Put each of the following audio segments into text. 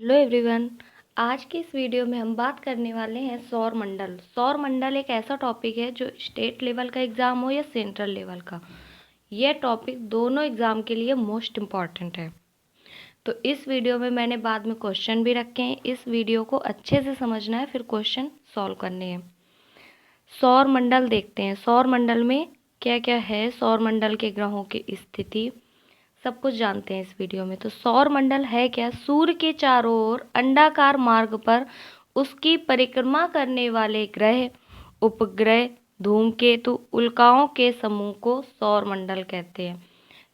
Hello everyone. आज की इस वीडियो में हम बात करने वाले हैं सौर मंडल। सौर मंडल एक ऐसा टॉपिक है जो स्टेट लेवल का एग्ज़ाम हो या सेंट्रल लेवल का, यह टॉपिक दोनों एग्ज़ाम के लिए मोस्ट इम्पॉर्टेंट है। तो इस वीडियो में मैंने बाद में क्वेश्चन भी रखे हैं, इस वीडियो को अच्छे से समझना है, फिर क्वेश्चन सॉल्व करने हैं। सौर मंडल देखते हैं, सौर मंडल में क्या क्या है, सौर मंडल के ग्रहों की स्थिति सब कुछ जानते हैं इस वीडियो में। तो सौर मंडल है क्या? सूर्य के चारों ओर अंडाकार मार्ग पर उसकी परिक्रमा करने वाले ग्रह, उपग्रह, धूमकेतु, उल्काओं के समूह को सौर मंडल कहते हैं।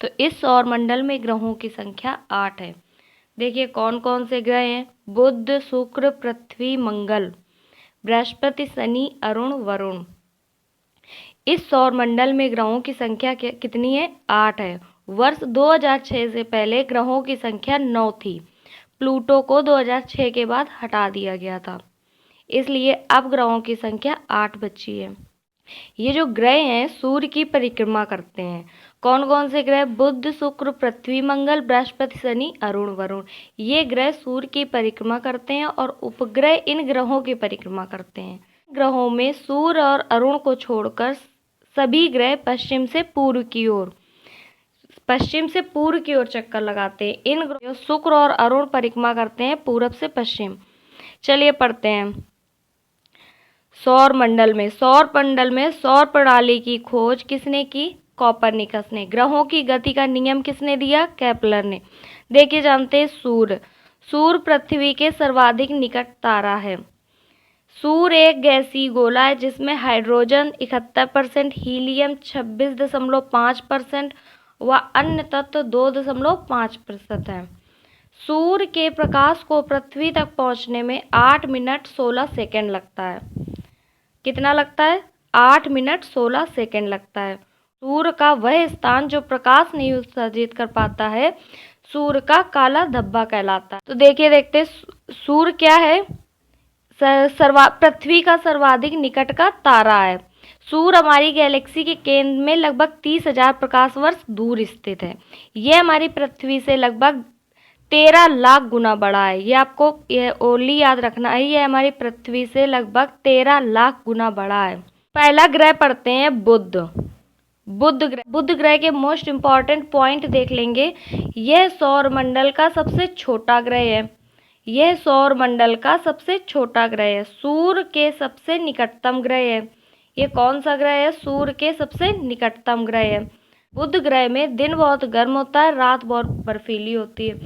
तो इस सौर मंडल में ग्रहों की संख्या 8 है। देखिए कौन कौन से ग्रह हैं। बुध, शुक्र, पृथ्वी, मंगल, बृहस्पति, शनि, अरुण, वरुण। इस सौर मंडल में ग्रहों की संख्या कितनी है? 8 है। वर्ष 2006 से पहले ग्रहों की संख्या 9 थी। प्लूटो को 2006 के बाद हटा दिया गया था, इसलिए अब ग्रहों की संख्या 8 बची है। ये जो ग्रह हैं सूर्य की परिक्रमा करते हैं। कौन कौन से ग्रह? बुध, शुक्र, पृथ्वी, मंगल, बृहस्पति, शनि, अरुण, वरुण। ये ग्रह सूर्य की परिक्रमा करते हैं और उपग्रह इन ग्रहों की परिक्रमा करते हैं। ग्रहों में सूर्य और अरुण को छोड़कर सभी ग्रह पश्चिम से पूर्व की ओर चक्कर लगाते हैं। इन ग्रहों शुक्र और अरुण परिक्रमा करते हैं पूरब से पश्चिम। चलिए पढ़ते हैं। सौर मंडल में सौर प्रणाली की खोज किसने की? कोपरनिकस ने। ग्रहों की गति का नियम किसने दिया? केपलर ने। देखिए जानते हैं सूर्य पृथ्वी के सर्वाधिक निकट तारा है। सूर्य एक गैसीय गोला है जिसमें हाइड्रोजन 71%, हीलियम 26.5% व अन्य तत्व 2.5% है। सूर्य के प्रकाश को पृथ्वी तक पहुंचने में 8 मिनट 16 सेकंड लगता है। कितना लगता है? 8 मिनट 16 सेकंड लगता है। सूर्य का वह स्थान जो प्रकाश नहीं उत्सर्जित कर पाता है सूर्य का काला धब्बा कहलाता है। तो देखते सूर्य क्या है? पृथ्वी का सर्वाधिक निकट का तारा है। सूर्य हमारी गैलेक्सी के केंद्र में लगभग 30,000 प्रकाश वर्ष दूर स्थित है। यह हमारी पृथ्वी से लगभग 13 लाख गुना बड़ा है। ये आपको ओनली याद रखना है, यह हमारी पृथ्वी से लगभग 13 लाख गुना बड़ा है। पहला ग्रह पढ़ते हैं बुध ग्रह के मोस्ट इम्पॉर्टेंट पॉइंट देख लेंगे। यह सौर मंडल का सबसे छोटा ग्रह है। सूर्य के सबसे निकटतम ग्रह है। ये कौन सा ग्रह है? सूर्य के सबसे निकटतम ग्रह है। बुध ग्रह में दिन बहुत गर्म होता है, रात बहुत बर्फीली होती है।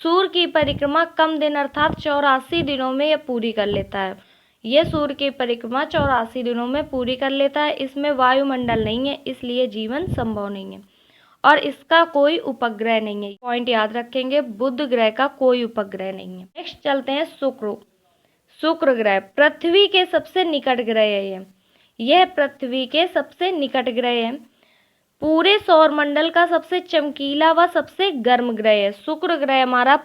सूर्य की परिक्रमा कम दिन अर्थात 84 दिनों में यह पूरी कर लेता है। यह सूर्य की परिक्रमा 84 दिनों में पूरी कर लेता है। इसमें वायुमंडल नहीं है, इसलिए जीवन संभव नहीं है और इसका कोई उपग्रह नहीं है। पॉइंट याद रखेंगे, बुध ग्रह का कोई उपग्रह नहीं है। नेक्स्ट चलते हैं शुक्र ग्रह पृथ्वी के सबसे निकट ग्रह है। यह पृथ्वी के सबसे निकट ग्रह है। पूरे सौर मंडल का सबसे चमकीला व सबसे गर्म ग्रह है। शुक्र ग्रह हमारा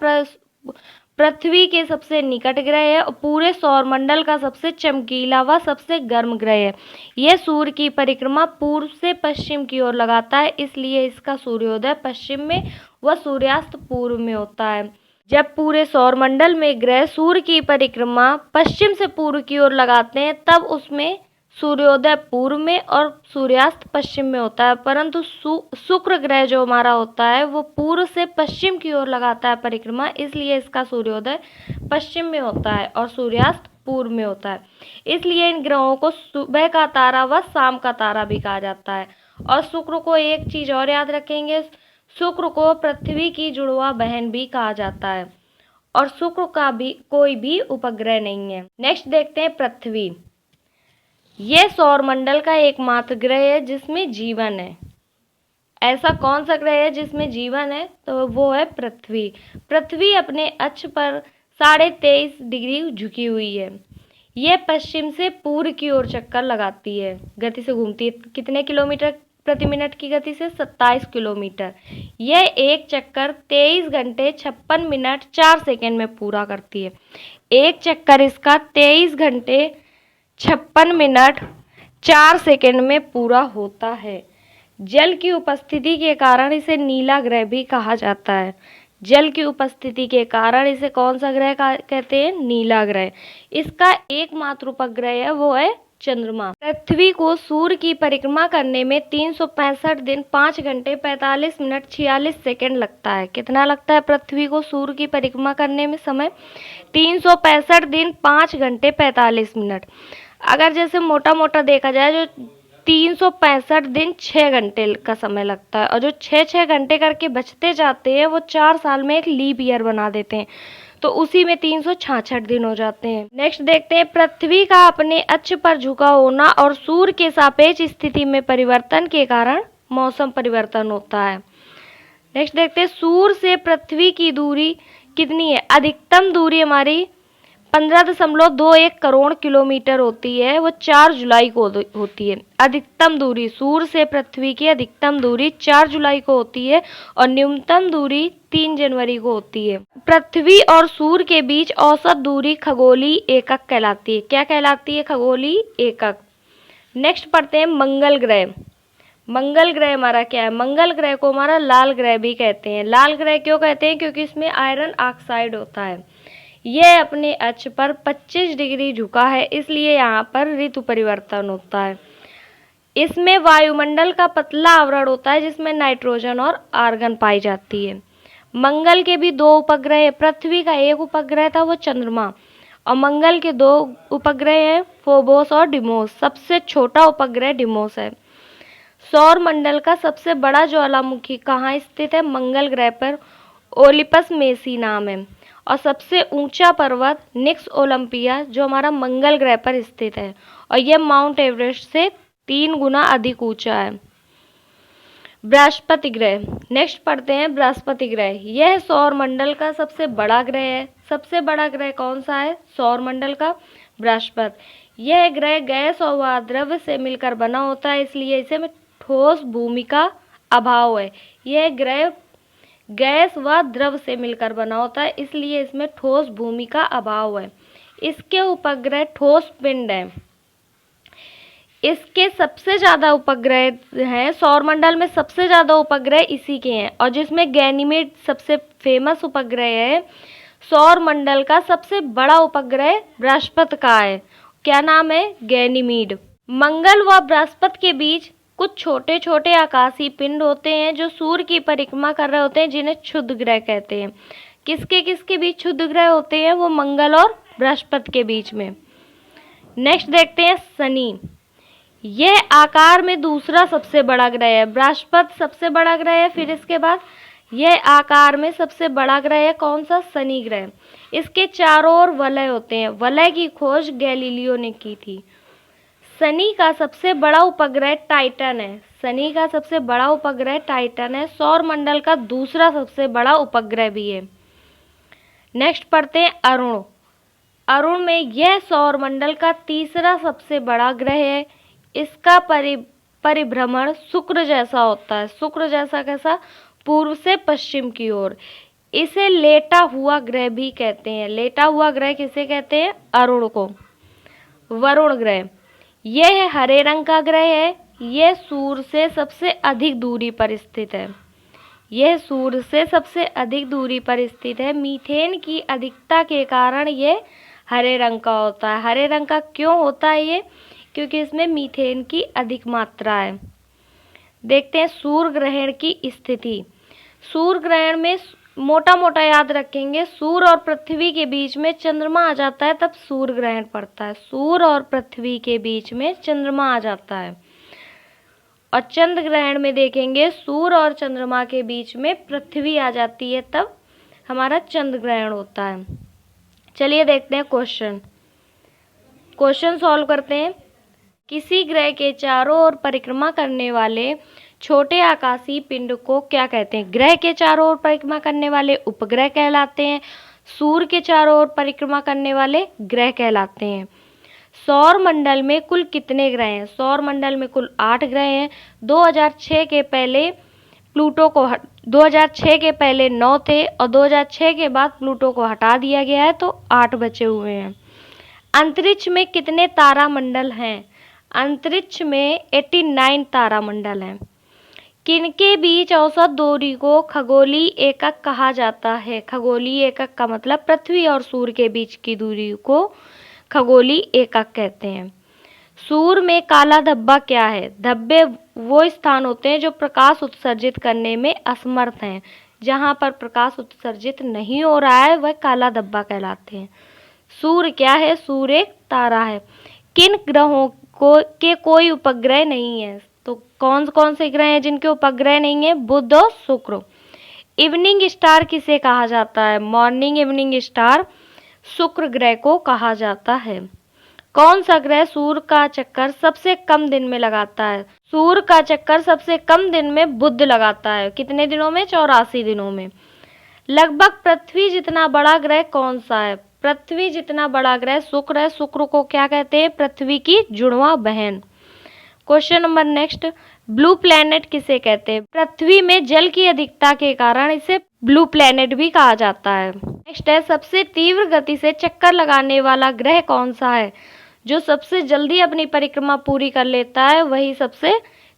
पृथ्वी के सबसे निकट ग्रह है और पूरे सौर मंडल का सबसे चमकीला व सबसे गर्म ग्रह है। यह सूर्य की परिक्रमा पूर्व से पश्चिम की ओर लगाता है, इसलिए इसका सूर्योदय पश्चिम में व सूर्यास्त पूर्व में होता है। जब पूरे सौर मंडल में ग्रह सूर्य की परिक्रमा पश्चिम से पूर्व की ओर लगाते हैं तब उसमें सूर्योदय पूर्व में और सूर्यास्त पश्चिम में होता है, परंतु शुक्र ग्रह जो हमारा होता है वो पूर्व से पश्चिम की ओर लगाता है परिक्रमा, इसलिए इसका सूर्योदय पश्चिम में होता है और सूर्यास्त पूर्व में होता है। इसलिए इन ग्रहों को सुबह का तारा व शाम का तारा भी कहा जाता है। और शुक्र को एक चीज और याद रखेंगे, शुक्र को पृथ्वी की जुड़वा बहन भी कहा जाता है और शुक्र का भी कोई भी उपग्रह नहीं है। नेक्स्ट देखते हैं पृथ्वी। यह सौर मंडल का एकमात्र ग्रह है जिसमें जीवन है। ऐसा कौन सा ग्रह है जिसमें जीवन है? तो वो है पृथ्वी। पृथ्वी अपने अक्ष पर 23.5 डिग्री झुकी हुई है। यह पश्चिम से पूर्व की ओर चक्कर लगाती है, गति से घूमती है। कितने किलोमीटर प्रति मिनट की गति से? 27 किलोमीटर। यह एक चक्कर 23 घंटे 56 मिनट 4 सेकंड में पूरा करती है। एक चक्कर इसका 23 घंटे 56 मिनट 4 सेकंड में पूरा होता है। जल की उपस्थिति के कारण इसे नीला ग्रह भी कहा जाता है। जल की उपस्थिति के कारण इसे कौन सा ग्रह कहते हैं? नीला ग्रह। इसका एकमात्र उपग्रह है वो है चंद्रमा। पृथ्वी को सूर्य की परिक्रमा करने में 365 दिन 5 घंटे 45 मिनट 46 सेकंड लगता है। कितना लगता है पृथ्वी को सूर्य की परिक्रमा करने में समय? 365 दिन 5 घंटे 45 मिनट। अगर जैसे मोटा मोटा देखा जाए, जो 365 दिन 6 घंटे का समय लगता है, और जो 6 घंटे करके बचते जाते हैं वो 4 साल में एक लीप ईयर बना देते हैं, तो उसी में 366 दिन हो जाते हैं। नेक्स्ट देखते हैं, पृथ्वी का अपने अक्ष पर झुका होना और सूर्य के सापेक्ष स्थिति में परिवर्तन के कारण मौसम परिवर्तन होता है। नेक्स्ट देखते हैं, सूर्य से पृथ्वी की दूरी कितनी है? अधिकतम दूरी हमारी 15.21 करोड़ किलोमीटर होती है, वो 4 जुलाई को होती है। अधिकतम दूरी सूर्य से पृथ्वी की अधिकतम दूरी 4 जुलाई को होती है और न्यूनतम दूरी 3 जनवरी को होती है। पृथ्वी और सूर्य के बीच औसत दूरी खगोलीय एकक कहलाती है। क्या कहलाती है? खगोलीय एकक। नेक्स्ट पढ़ते हैं मंगल ग्रह। मंगल ग्रह हमारा क्या है? मंगल ग्रह को हमारा लाल ग्रह भी कहते हैं। लाल ग्रह क्यों कहते हैं? क्योंकि इसमें आयरन ऑक्साइड होता है। यह अपने अक्ष पर 25 डिग्री झुका है, इसलिए यहाँ पर ऋतु परिवर्तन होता है। इसमें वायुमंडल का पतला आवरण होता है जिसमें नाइट्रोजन और आर्गन पाई जाती है। मंगल के भी 2 उपग्रह है। पृथ्वी का एक उपग्रह था वो चंद्रमा, और मंगल के 2 उपग्रह हैं फोबोस और डिमोस। सबसे छोटा उपग्रह डिमोस है। सौर मंडल का सबसे बड़ा ज्वालामुखी कहाँ स्थित है? मंगल ग्रह पर ओलिपस मेसी नाम है। और सबसे ऊंचा पर्वत निक्स ओलंपिया जो हमारा मंगल ग्रह पर स्थित है, और यह माउंट एवरेस्ट से 3 गुना अधिक ऊंचा है। बृहस्पति ग्रह। नेक्स्ट पढ़ते हैं बृहस्पति ग्रह। यह सौर मंडल का सबसे बड़ा ग्रह है। सबसे बड़ा ग्रह कौन सा है सौर मंडल का? बृहस्पति। यह ग्रह गैस और द्रव्य से मिलकर बना होता है, इसलिए इसे में ठोस भूमि का अभाव है। यह ग्रह गैस व द्रव से मिलकर बना होता है, इसलिए इसमें ठोस भूमि का अभाव है। इसके उपग्रह ठोस पिंड है। इसके सबसे ज़्यादा उपग्रह हैं, सौरमंडल में सबसे ज़्यादा उपग्रह इसी के हैं, और जिसमें गैनीमेड सबसे फेमस उपग्रह है। सौरमंडल का सबसे बड़ा उपग्रह बृहस्पति का है। क्या नाम है? गैनीमीड। मंगल व बृहस्पति के बीच कुछ छोटे छोटे आकाशीय पिंड होते हैं जो सूर्य की परिक्रमा कर रहे होते हैं, जिन्हें क्षुद्र ग्रह कहते हैं। किसके किसके बीच क्षुद्र ग्रह होते हैं? वो मंगल और बृहस्पति के बीच में। नेक्स्ट देखते हैं शनि। यह आकार में दूसरा सबसे बड़ा ग्रह है। बृहस्पति सबसे बड़ा ग्रह है, फिर इसके बाद यह आकार में सबसे बड़ा ग्रह है कौन सा? शनि ग्रह। इसके चारों ओर वलय होते हैं। वलय की खोज गैलीलियो ने की थी। शनि का सबसे बड़ा उपग्रह टाइटन है। शनि का सबसे बड़ा उपग्रह टाइटन है। सौर मंडल का दूसरा सबसे बड़ा उपग्रह भी है। नेक्स्ट पढ़ते हैं अरुण। अरुण में यह सौर मंडल का तीसरा सबसे बड़ा ग्रह है। इसका परिभ्रमण शुक्र जैसा होता है। शुक्र जैसा कैसा? पूर्व से पश्चिम की ओर। इसे लेटा हुआ ग्रह भी कहते हैं। लेटा हुआ ग्रह किसे कहते हैं? अरुण को। वरुण ग्रह। यह हरे रंग का ग्रह है। यह सूर्य से सबसे अधिक दूरी पर स्थित है। यह सूर्य से सबसे अधिक दूरी पर स्थित है। मीथेन की अधिकता के कारण यह हरे रंग का होता है। हरे रंग का क्यों होता है ये? क्योंकि इसमें मीथेन की अधिक मात्रा है। देखते हैं सूर्य ग्रहण की स्थिति। सूर्य ग्रहण में मोटा मोटा याद रखेंगे, सूर्य और पृथ्वी के बीच में चंद्रमा आ जाता है तब सूर्य ग्रहण पड़ता है। सूर्य और पृथ्वी के बीच में चंद्रमा आ जाता है। और चंद्र ग्रहण में देखेंगे सूर्य और चंद्रमा के बीच में पृथ्वी आ जाती है, तब हमारा चंद्र ग्रहण होता है। चलिए देखते हैं क्वेश्चन सॉल्व करते हैं। किसी ग्रह के चारों ओर परिक्रमा करने वाले छोटे आकाशीय पिंड को क्या कहते हैं? ग्रह के चारों ओर परिक्रमा करने वाले उपग्रह कहलाते हैं। सूर्य के चारों ओर परिक्रमा करने वाले ग्रह कहलाते हैं। सौर मंडल में कुल कितने ग्रह हैं? सौर मंडल में कुल 8 ग्रह हैं। 2006 के पहले 9 थे, और 2006 के बाद प्लूटो को हटा दिया गया है, तो 8 बचे हुए हैं। अंतरिक्ष में कितने तारामंडल हैं? अंतरिक्ष में 89 तारामंडल हैं। किनके बीच औसत दूरी को खगोलीय एकक कहा जाता है? खगोलीय एकक का मतलब पृथ्वी और सूर्य के बीच की दूरी को खगोलीय एकक कहते हैं। सूर्य में काला धब्बा क्या है? धब्बे वो स्थान होते हैं जो प्रकाश उत्सर्जित करने में असमर्थ हैं। जहाँ पर प्रकाश उत्सर्जित नहीं हो रहा है वह काला धब्बा कहलाते हैं। सूर्य क्या है? सूर्य एक तारा है। किन ग्रहों के कोई उपग्रह नहीं है? तो कौन कौन से ग्रह हैं जिनके उपग्रह नहीं है? बुध और शुक्र। इवनिंग स्टार किसे कहा जाता है? मॉर्निंग इवनिंग स्टार शुक्र ग्रह को कहा जाता है। कौन सा ग्रह सूर्य का चक्कर सबसे कम दिन में लगाता है? सूर्य का चक्कर सबसे कम दिन में बुध लगाता है। कितने दिनों में? 84 दिनों में। लगभग पृथ्वी जितना बड़ा ग्रह कौन सा है? पृथ्वी जितना बड़ा ग्रह शुक्र है। शुक्र को क्या कहते हैं? पृथ्वी की जुड़वा बहन। Question number next, blue planet किसे कहते हैं? पृथ्वी में जल की अधिकता के कारण इसे ब्लू प्लैनेट भी कहा जाता है। नेक्स्ट है, सबसे तीव्र गति से चक्कर लगाने वाला ग्रह कौन सा है? जो सबसे जल्दी अपनी परिक्रमा पूरी कर लेता है वही सबसे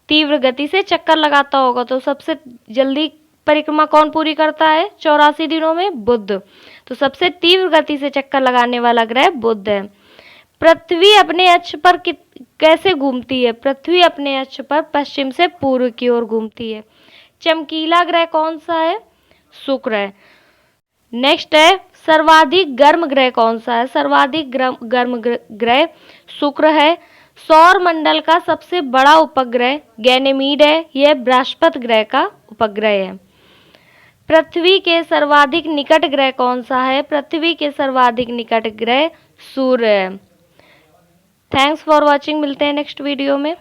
तीव्र गति से चक्कर लगाता होगा। तो सबसे जल्दी परिक्रमा कौन पूरी करता है 84 दिनों में? बुध। तो सबसे तीव्र गति से चक्कर लगाने वाला ग्रह बुध है। पृथ्वी अपने अक्ष पर कैसे घूमती है? पृथ्वी अपने अक्ष पर पश्चिम से पूर्व की ओर घूमती है। चमकीला ग्रह कौन सा है? शुक्र है। नेक्स्ट है, सर्वाधिक गर्म ग्रह कौन सा है? सर्वाधिक गर्म ग्रह शुक्र है। सौर मंडल का सबसे बड़ा उपग्रह गैनेमीड है। यह बृहस्पति ग्रह का उपग्रह है। पृथ्वी के सर्वाधिक निकट ग्रह कौन सा है? पृथ्वी के सर्वाधिक निकट ग्रह सूर्य है। Thanks for watching. मिलते हैं नेक्स्ट वीडियो में।